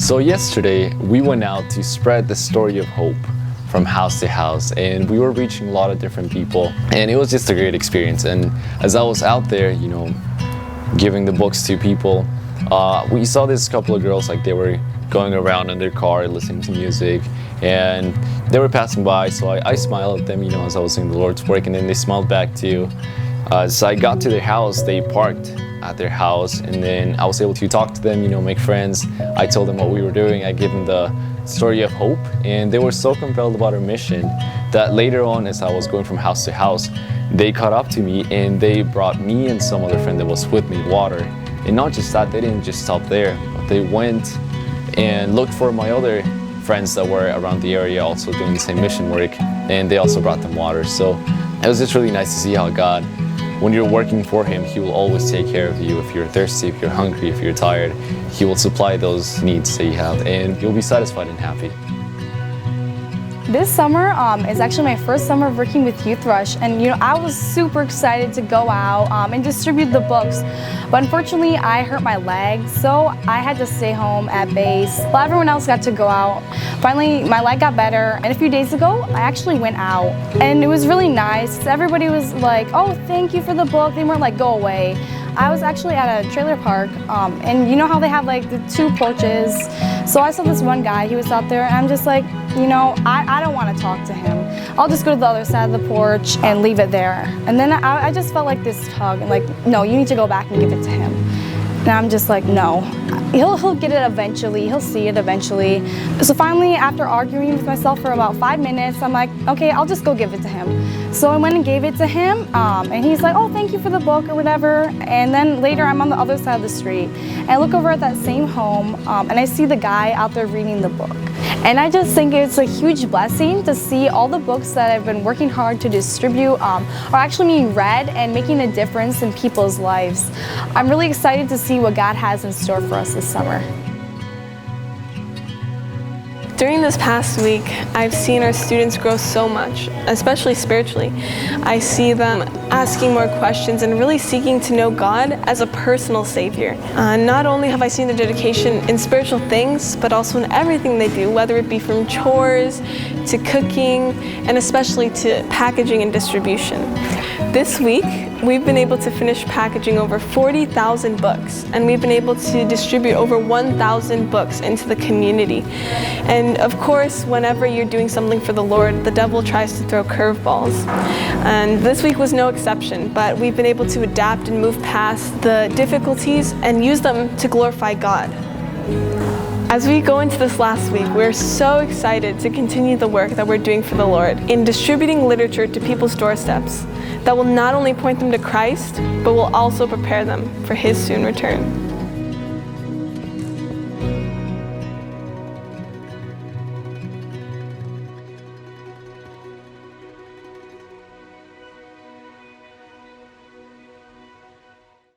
So yesterday, we went out to spread the story of hope from house to house, and we were reaching a lot of different people, and it was just a great experience. And as I was out there, giving the books to people, we saw this couple of girls, like they were going around in their car listening to music, and they were passing by, so I smiled at them, as I was doing the Lord's work, and then they smiled back too. So I got to their house, they parked at their house, and then I was able to talk to them, make friends. I told them what we were doing. I gave them the story of hope, and they were so compelled about our mission that later on, as I was going from house to house, they caught up to me and they brought me and some other friend that was with me water. And not just that, they didn't just stop there, but they went and looked for my other friends that were around the area also doing the same mission work, and they also brought them water. So it was just really nice to see how God, when you're working for Him, He will always take care of you. If you're thirsty, if you're hungry, if you're tired, He will supply those needs that you have, and you'll be satisfied and happy. This summer is actually my first summer of working with Youth Rush, and I was super excited to go out and distribute the books, but unfortunately I hurt my leg, so I had to stay home at base while everyone else got to go out. Finally, my leg got better, and a few days ago I actually went out, and it was really nice. Everybody was like, "Oh, thank you for the book." They weren't like, "Go away." I was actually at a trailer park, and you know how they have like the two porches? So I saw this one guy, he was out there, and I'm just like, I don't want to talk to him. I'll just go to the other side of the porch and leave it there. And then I just felt like this tug, and like, no, you need to go back and give it to him. And I'm just like, no. He'll get it eventually, he'll see it eventually. So finally, after arguing with myself for about 5 minutes, I'm like, okay, I'll just go give it to him. So I went and gave it to him, and he's like, oh, thank you for the book or whatever. And then later I'm on the other side of the street, and I look over at that same home, and I see the guy out there reading the book. And I just think it's a huge blessing to see all the books that I've been working hard to distribute are actually being read and making a difference in people's lives. I'm really excited to see what God has in store for us this summer. During this past week, I've seen our students grow so much, especially spiritually. I see them asking more questions and really seeking to know God as a personal Savior. Not only have I seen their dedication in spiritual things, but also in everything they do, whether it be from chores to cooking, and especially to packaging and distribution. This week, we've been able to finish packaging over 40,000 books, and we've been able to distribute over 1,000 books into the community. And of course, whenever you're doing something for the Lord, the devil tries to throw curveballs. And this week was no exception, but we've been able to adapt and move past the difficulties and use them to glorify God. As we go into this last week, we're so excited to continue the work that we're doing for the Lord in distributing literature to people's doorsteps that will not only point them to Christ, but will also prepare them for His soon return.